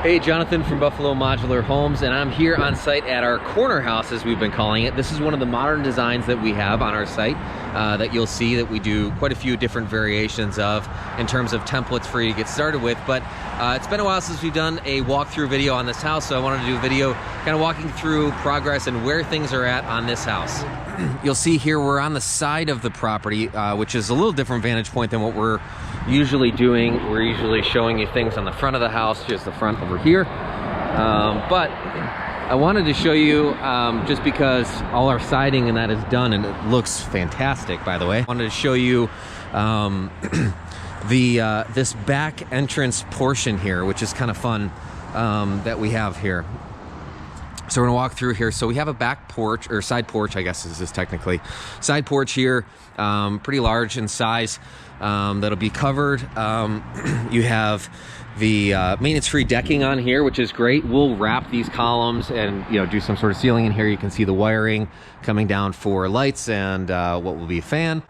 Hey, Jonathan from Buffalo Modular Homes, and I'm here on site at our corner house, as we've been calling it. This is one of the modern designs that we have on our site that you'll see that we do quite a few different variations of in terms of templates for you to get started with. But it's been a while since we've done a walkthrough video on this house, so I wanted to do a video kind of walking through progress and where things are at on this house. You'll see here we're on the side of the property, which is a little different vantage point than what we're usually doing. We're usually showing you things on the front of the house, just the front over here. But I wanted to show you, just because all our siding and that is done and it looks fantastic, by the way. I wanted to show you this back entrance portion here, which is kind of fun, that we have here. So we're gonna walk through here. So we have a back porch, or side porch, I guess this is technically. Side porch here, pretty large in size, that'll be covered. You have the maintenance-free decking on here, which is great. We'll wrap these columns and do some sort of ceiling in here. You can see the wiring coming down for lights and what will be a fan.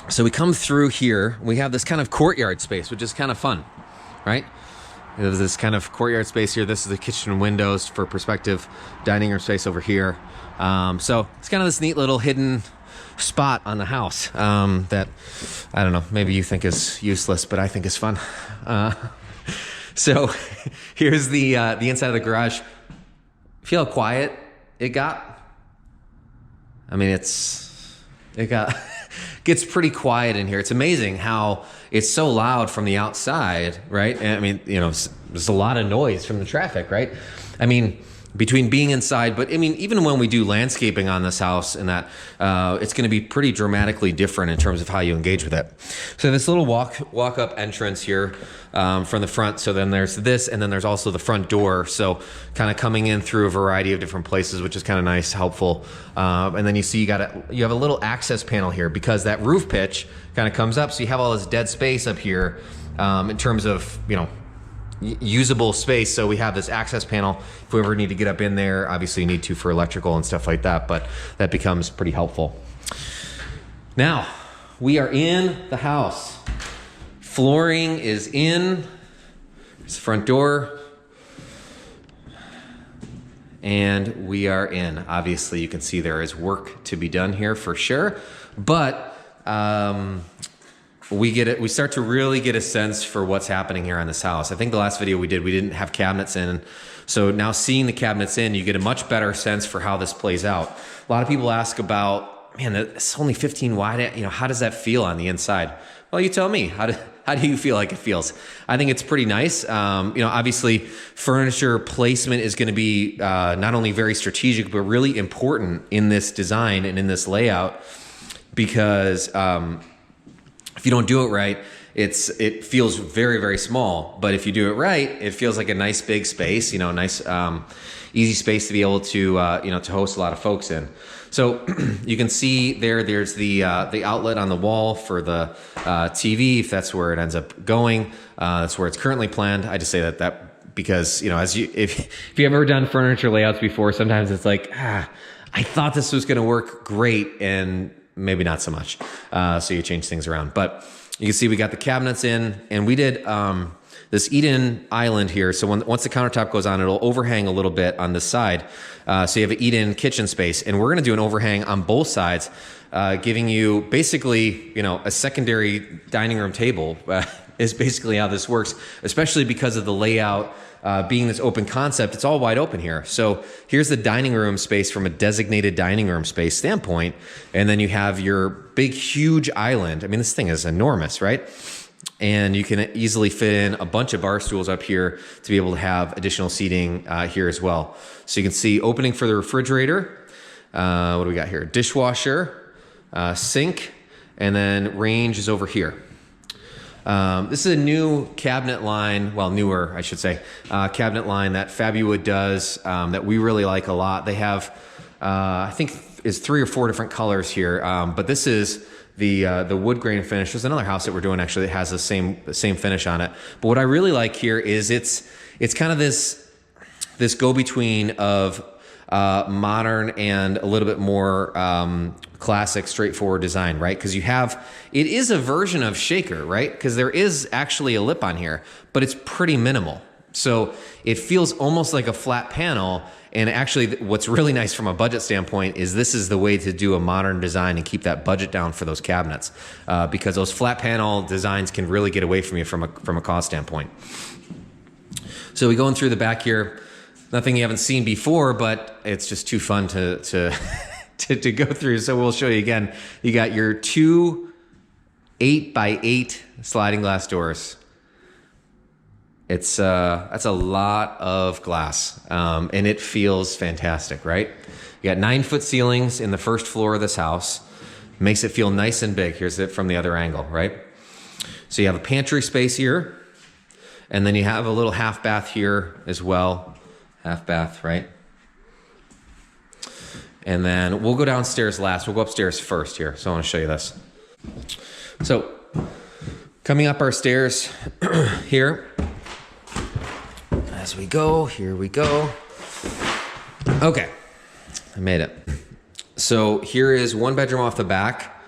So we come through here, we have this kind of courtyard space, which is kind of fun, right? There's this kind of courtyard space here. This is the kitchen windows for perspective dining room space over here. So it's kind of this neat little hidden spot on the house that, I don't know, maybe you think is useless, but I think is fun. So here's the inside of the garage. Feel how quiet it got? I mean, it gets pretty quiet in here. It's amazing how it's so loud from the outside, right? And I mean, there's a lot of noise from the traffic, right? I mean, between being inside, but I mean, even when we do landscaping on this house and that, it's gonna be pretty dramatically different in terms of how you engage with it. So this little walk up entrance here from the front. So then there's this, and then there's also the front door. So kind of coming in through a variety of different places, which is kind of nice, helpful. And then you see you have a little access panel here because that roof pitch kind of comes up. So you have all this dead space up here in terms of, usable space. So we have this access panel. If we ever need to get up in there, obviously you need to for electrical and stuff like that, but that becomes pretty helpful. Now, we are in the house. Flooring is in. There's the front door. And we are in. Obviously, you can see there is work to be done here for sure, but we start to really get a sense for what's happening here on this house. I think the last video we didn't have cabinets in. So now seeing the cabinets in, you get a much better sense for how this plays out. A lot of people ask about, man, it's only 15 wide. How does that feel on the inside? Well, you tell me. How do you feel like it feels? I think it's pretty nice. Obviously furniture placement is going to be not only very strategic, but really important in this design and in this layout, because if you don't do it right, it feels very, very small. But if you do it right, it feels like a nice big space, nice easy space to be able to to host a lot of folks in. So you can see there's the outlet on the wall for the TV, if that's where it ends up going. That's where it's currently planned. I just say that because if you've ever done furniture layouts before, sometimes it's like, I thought this was going to work great, and maybe not so much. So you change things around. But you can see we got the cabinets in, and we did this eat-in island here. So once the countertop goes on, it'll overhang a little bit on this side. So you have an eat-in kitchen space, and we're gonna do an overhang on both sides, giving you basically, a secondary dining room table is basically how this works, especially because of the layout. Being this open concept, it's all wide open here. So here's the dining room space from a designated dining room space standpoint. And then you have your big, huge island. I mean, this thing is enormous, right? And you can easily fit in a bunch of bar stools up here to be able to have additional seating here as well. So you can see opening for the refrigerator. What do we got here? Dishwasher, sink, and then range is over here. This is a new cabinet line, well, newer, I should say, cabinet line that Fabuwood does, that we really like a lot. They have, I think is 3 or 4 different colors here, but this is the wood grain finish. There's another house that we're doing actually that has the same finish on it. But what I really like here is it's kind of this go-between of modern and a little bit more classic, straightforward design, right? Because it is a version of shaker, right? Because there is actually a lip on here, but it's pretty minimal, So it feels almost like a flat panel. And actually, what's really nice from a budget standpoint is this is the way to do a modern design and keep that budget down for those cabinets, because those flat panel designs can really get away from you from a cost standpoint. So we going through the back here, nothing you haven't seen before, but it's just too fun to to go through. So we'll show you again. You got your 2 8x8 sliding glass doors. It's that's a lot of glass, and it feels fantastic, right? You got 9-foot ceilings in the first floor of this house. Makes it feel nice and big. Here's it from the other angle, right? So you have a pantry space here, and then you have a little half bath here as well. Half bath, right? And then we'll go downstairs last. We'll go upstairs first here. So I want to show you this. So coming up our stairs here. As we go, here we go. Okay, I made it. So here is 1 bedroom off the back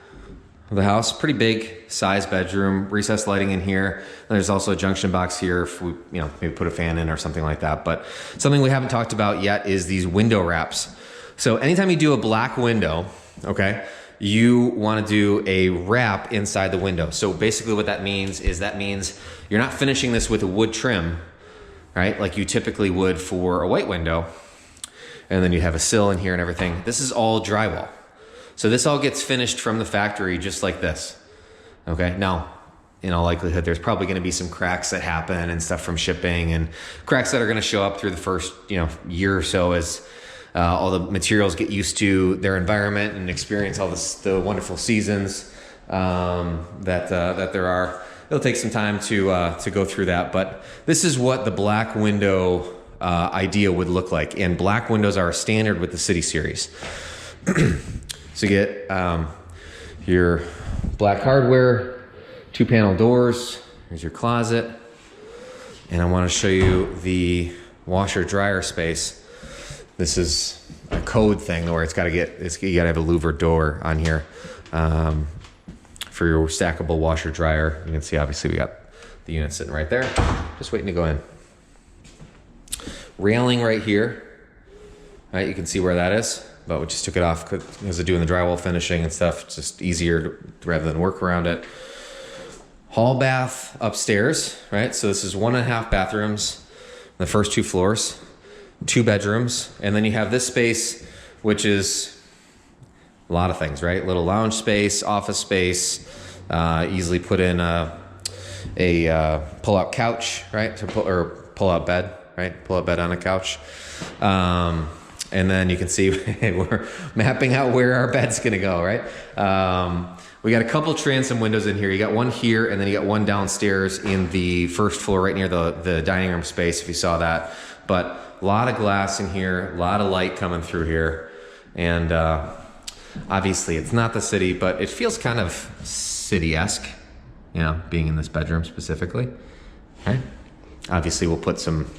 of the house. Pretty big size bedroom, recessed lighting in here. And there's also a junction box here if we, maybe put a fan in or something like that. But something we haven't talked about yet is these window wraps. So anytime you do a black window, okay, you want to do a wrap inside the window. So basically what that means is you're not finishing this with a wood trim, right? Like you typically would for a white window. And then you have a sill in here and everything. This is all drywall. So this all gets finished from the factory just like this. Okay, now, in all likelihood, there's probably gonna be some cracks that happen and stuff from shipping, and cracks that are gonna show up through the first year or so as all the materials get used to their environment and experience all the wonderful seasons that there are. It'll take some time to go through that, but this is what the black window idea would look like. And black windows are a standard with the City Series. So you get your black hardware, 2-panel doors. Here's your closet. And I want to show you the washer dryer space. This is a code thing where you got to have a louvered door on here. For your stackable washer dryer. You can see obviously we got the unit sitting right there, just waiting to go in. Railing right here, right? You can see where that is, but we just took it off because of doing the drywall finishing and stuff. It's just easier rather than work around it. Hall bath upstairs, right? So this is 1.5 bathrooms, the first 2 floors, 2 bedrooms, and then you have this space, which is a lot of things, right? Little lounge space, office space, easily put in a pull-out couch, right? Or pull-out bed, right? Pull-out bed on a couch. And then you can see we're mapping out where our bed's gonna go, right? We got a couple transom windows in here. You got one here, and then you got one downstairs in the first floor right near the dining room space, if you saw that. But a lot of glass in here, a lot of light coming through here. And obviously it's not the city, but it feels kind of city-esque, being in this bedroom specifically. Okay. Obviously we'll put some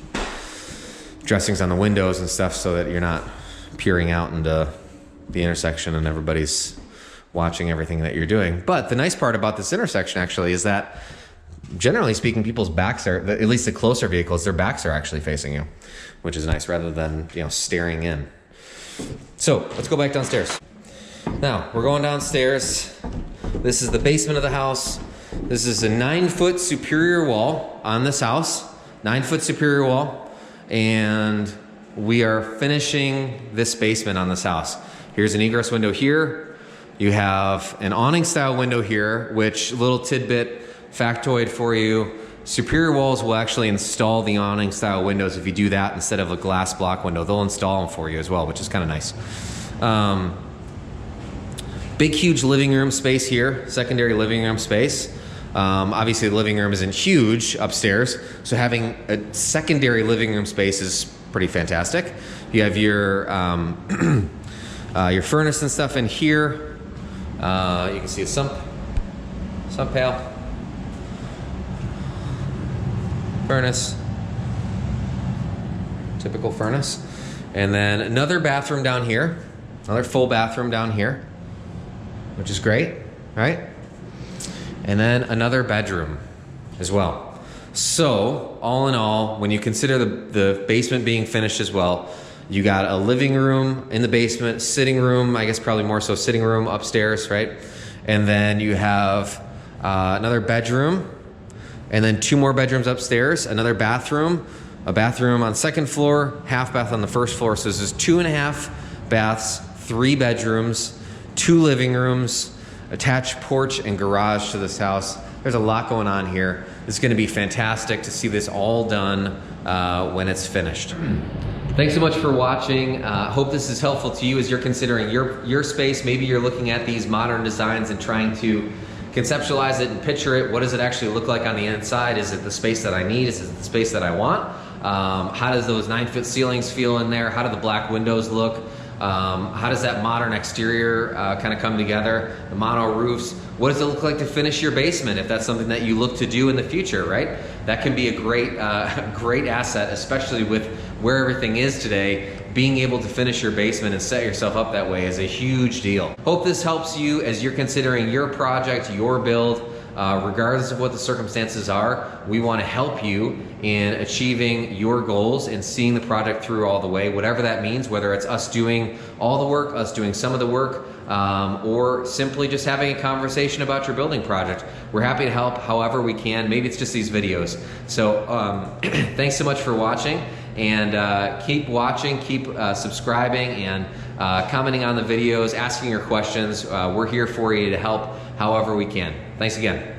dressings on the windows and stuff so that you're not peering out into the intersection and everybody's watching everything that you're doing. But the nice part about this intersection actually is that generally speaking, people's backs are, at least the closer vehicles, their backs are actually facing you, which is nice rather than, staring in. So let's go back downstairs. Now we're going downstairs. This is the basement of the house. This is a 9-foot superior wall on this house, 9-foot superior wall. And we are finishing this basement on this house. Here's an egress window here. You have an awning style window here, which, little tidbit factoid for you, Superior Walls will actually install the awning style windows if you do that instead of a glass block window. They'll install them for you as well, which is kind of nice. Big, huge living room space here, secondary living room space. Obviously the living room isn't huge upstairs, so having a secondary living room space is pretty fantastic. You have your furnace and stuff in here. You can see a sump pail, furnace, typical furnace. And then another bathroom down here, another full bathroom down here, which is great, right? And then another bedroom as well. So all in all, when you consider the basement being finished as well, you got a living room in the basement, sitting room, I guess probably more so sitting room upstairs, right? And then you have another bedroom, and then 2 more bedrooms upstairs, another bathroom, a bathroom on second floor, half bath on the first floor. So this is 2.5 baths, 3 bedrooms, 2 living rooms, attached porch and garage to this house. There's a lot going on here. It's gonna be fantastic to see this all done when it's finished. Thanks so much for watching. Hope this is helpful to you as you're considering your space. Maybe you're looking at these modern designs and trying to conceptualize it and picture it. What does it actually look like on the inside? Is it the space that I need? Is it the space that I want? How does those 9-foot ceilings feel in there? How do the black windows look? How does that modern exterior kind of come together? The mono roofs. What does it look like to finish your basement if that's something that you look to do in the future, right? That can be a great, great asset, especially with where everything is today. Being able to finish your basement and set yourself up that way is a huge deal. Hope this helps you as you're considering your project, your build. Regardless of what the circumstances are, we want to help you in achieving your goals and seeing the project through all the way, whatever that means, whether it's us doing all the work, us doing some of the work, or simply just having a conversation about your building project. We're happy to help however we can. Maybe it's just these videos. So thanks so much for watching, and keep watching, keep subscribing, and commenting on the videos, asking your questions. We're here for you to help however we can. Thanks again.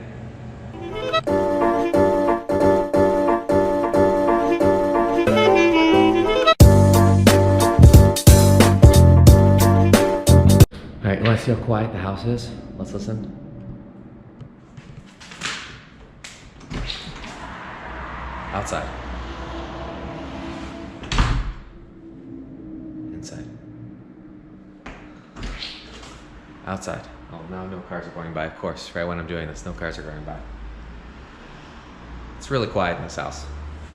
All right, you want to see how quiet the house is? Let's listen. Outside. Inside. Outside. Oh, now no cars are going by, of course. Right when I'm doing this, no cars are going by. It's really quiet in this house.